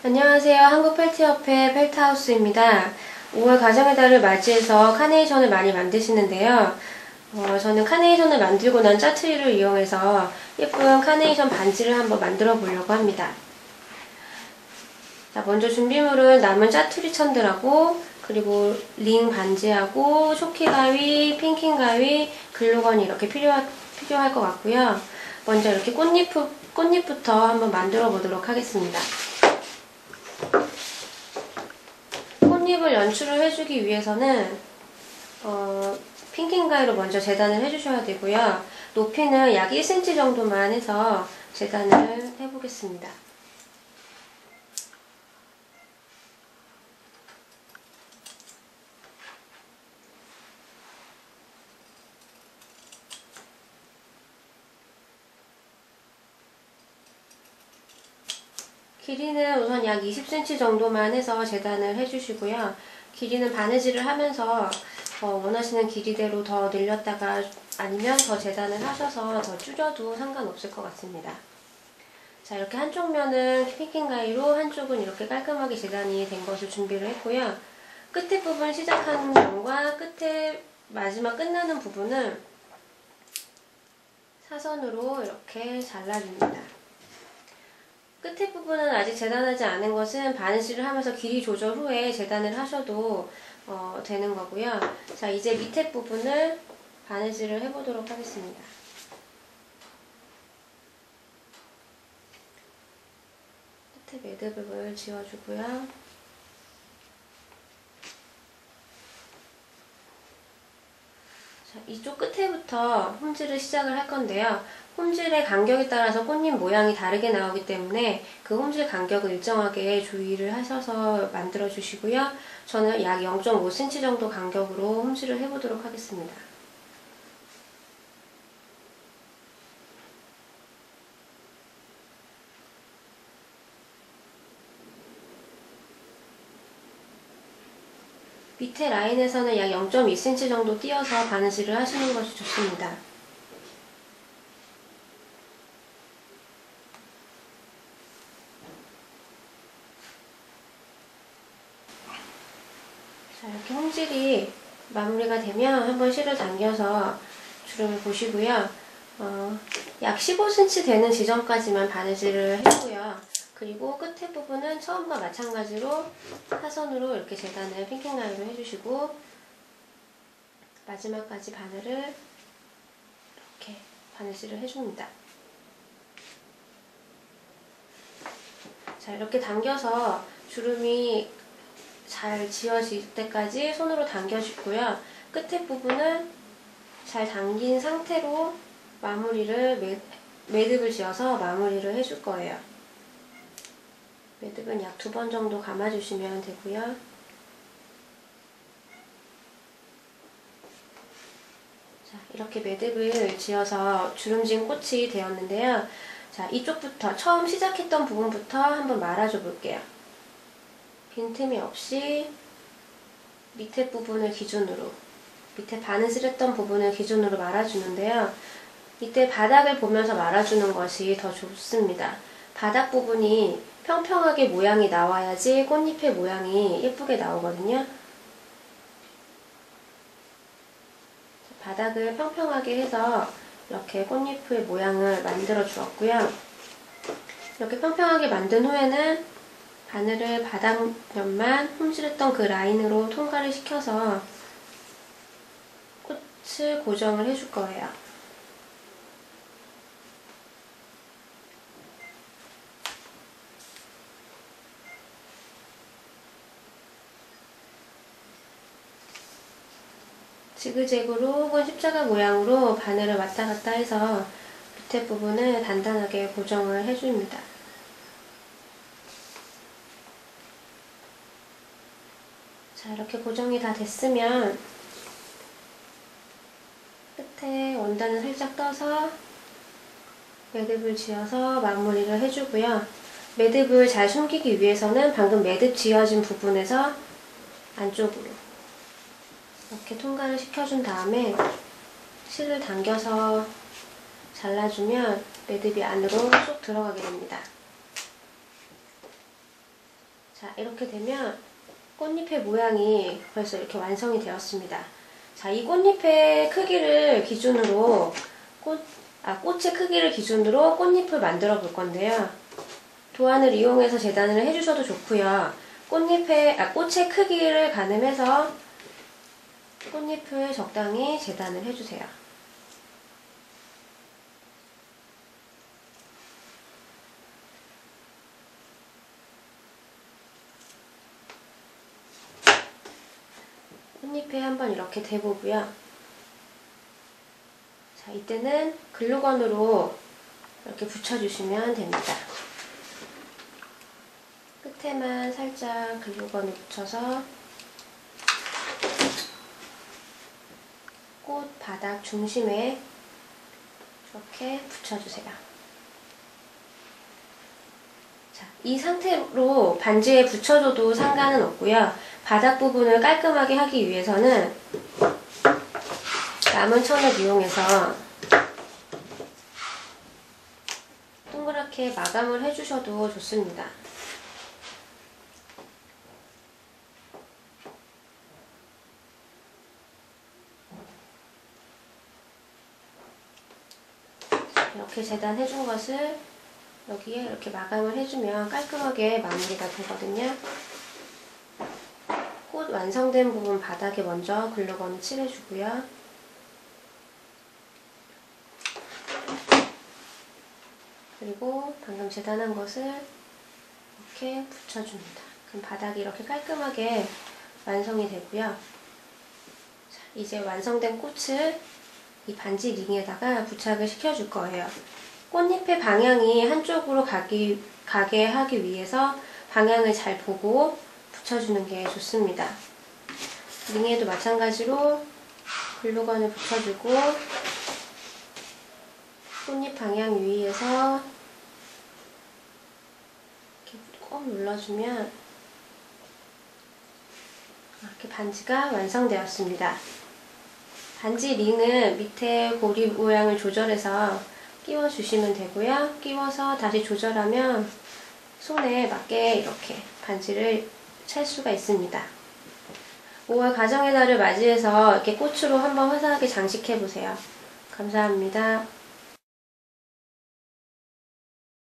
안녕하세요. 한국펠트협회 펠트하우스입니다. 5월 가정의 달을 맞이해서 카네이션을 많이 만드시는데요. 저는 카네이션을 만들고 난 짜투리를 이용해서 예쁜 카네이션 반지를 한번 만들어 보려고 합니다. 자, 먼저 준비물은 남은 짜투리 천들하고 그리고 링 반지하고 쇼키 가위, 핑킹 가위, 글루건이 이렇게 필요할 것 같고요. 먼저 이렇게 꽃잎부터 한번 만들어 보도록 하겠습니다. 꽃잎을 연출을 해주기 위해서는 핑킹 가위로 먼저 재단을 해주셔야 되고요. 높이는 약 1cm 정도만 해서 재단을 해보겠습니다. 길이는 우선 약 20cm 정도만 해서 재단을 해주시고요. 길이는 바느질을 하면서 원하시는 길이대로 더 늘렸다가 아니면 더 재단을 하셔서 더 줄여도 상관없을 것 같습니다. 자, 이렇게 한쪽 면은 핑킹 가위로 한쪽은 이렇게 깔끔하게 재단이 된 것을 준비를 했고요. 끝에 부분 시작하는 면과 끝에 마지막 끝나는 부분을 사선으로 이렇게 잘라줍니다. 끝에 부분은 아직 재단하지 않은 것은 바느질을 하면서 길이 조절 후에 재단을 하셔도 되는 거고요. 자, 이제 밑에 부분을 바느질을 해보도록 하겠습니다. 끝에 매듭을 지워주고요. 자, 이쪽 끝에부터 홈질을 시작을 할 건데요. 홈질의 간격에 따라서 꽃잎 모양이 다르게 나오기 때문에 그 홈질 간격을 일정하게 주의를 하셔서 만들어 주시고요. 저는 약 0.5cm 정도 간격으로 홈질을 해보도록 하겠습니다. 밑에 라인에서는 약 0.2cm 정도 띄어서 바느질을 하시는 것이 좋습니다. 자, 이렇게 홈질이 마무리가 되면 한번 실을 당겨서 주름을 보시고요. 약 15cm 되는 지점까지만 바느질을 해주고요. 그리고 끝에 부분은 처음과 마찬가지로 사선으로 이렇게 재단을 핑킹 가위로 해주시고 마지막까지 바늘을 이렇게 바느질을 해줍니다. 자, 이렇게 당겨서 주름이 잘 지워질 때까지 손으로 당겨주고요. 끝에 부분은 잘 당긴 상태로 매듭을 지어서 마무리를 해줄 거예요. 매듭은 약 2번 정도 감아주시면 되고요. 자, 이렇게 매듭을 지어서 주름진 꽃이 되었는데요. 자, 이쪽부터 처음 시작했던 부분부터 한번 말아줘 볼게요. 빈틈이 없이 밑에 부분을 기준으로, 밑에 바느질 했던 부분을 기준으로 말아주는데요. 이때 바닥을 보면서 말아주는 것이 더 좋습니다. 바닥 부분이 평평하게 모양이 나와야지 꽃잎의 모양이 예쁘게 나오거든요. 바닥을 평평하게 해서 이렇게 꽃잎의 모양을 만들어 주었고요. 이렇게 평평하게 만든 후에는 바늘을 바닥면만 홈질했던 그 라인으로 통과를 시켜서 꽃을 고정을 해줄 거예요. 지그재그로 혹은 십자가 모양으로 바늘을 왔다 갔다 해서 밑에 부분을 단단하게 고정을 해줍니다. 자, 이렇게 고정이 다 됐으면 끝에 원단을 살짝 떠서 매듭을 지어서 마무리를 해주고요. 매듭을 잘 숨기기 위해서는 방금 매듭 지어진 부분에서 안쪽으로 이렇게 통과를 시켜준 다음에 실을 당겨서 잘라주면 매듭이 안으로 쏙 들어가게 됩니다. 자, 이렇게 되면 꽃잎의 모양이 벌써 이렇게 완성이 되었습니다. 자, 이 꽃잎의 크기를 기준으로 꽃의 크기를 기준으로 꽃잎을 만들어 볼 건데요. 도안을 이용해서 재단을 해주셔도 좋고요. 꽃의 크기를 가늠해서 꽃잎을 적당히 재단을 해주세요. 꽃잎에 한번 이렇게 대보고요. 자, 이때는 글루건으로 이렇게 붙여주시면 됩니다. 끝에만 살짝 글루건을 붙여서 꽃 바닥 중심에 이렇게 붙여주세요. 자, 이 상태로 반지에 붙여줘도 상관은 없고요. 바닥 부분을 깔끔하게 하기 위해서는 남은 천을 이용해서 동그랗게 마감을 해주셔도 좋습니다. 이렇게 재단해준 것을 여기에 이렇게 마감을 해주면 깔끔하게 마무리가 되거든요. 꽃 완성된 부분 바닥에 먼저 글루건을 칠해주고요. 그리고 방금 재단한 것을 이렇게 붙여줍니다. 그럼 바닥이 이렇게 깔끔하게 완성이 되고요. 자, 이제 완성된 꽃을 이 반지 링에다가 부착을 시켜줄 거예요. 꽃잎의 방향이 한쪽으로 가게 하기 위해서 방향을 잘 보고 붙여주는 게 좋습니다. 링에도 마찬가지로 글루건을 붙여주고 꽃잎 방향 유의해서 이렇게 꼭 눌러주면 이렇게 반지가 완성되었습니다. 반지 링은 밑에 고리 모양을 조절해서 끼워주시면 되고요. 끼워서 다시 조절하면 손에 맞게 이렇게 반지를 찰 수가 있습니다. 5월 가정의 달을 맞이해서 이렇게 꽃으로 한번 화사하게 장식해보세요. 감사합니다.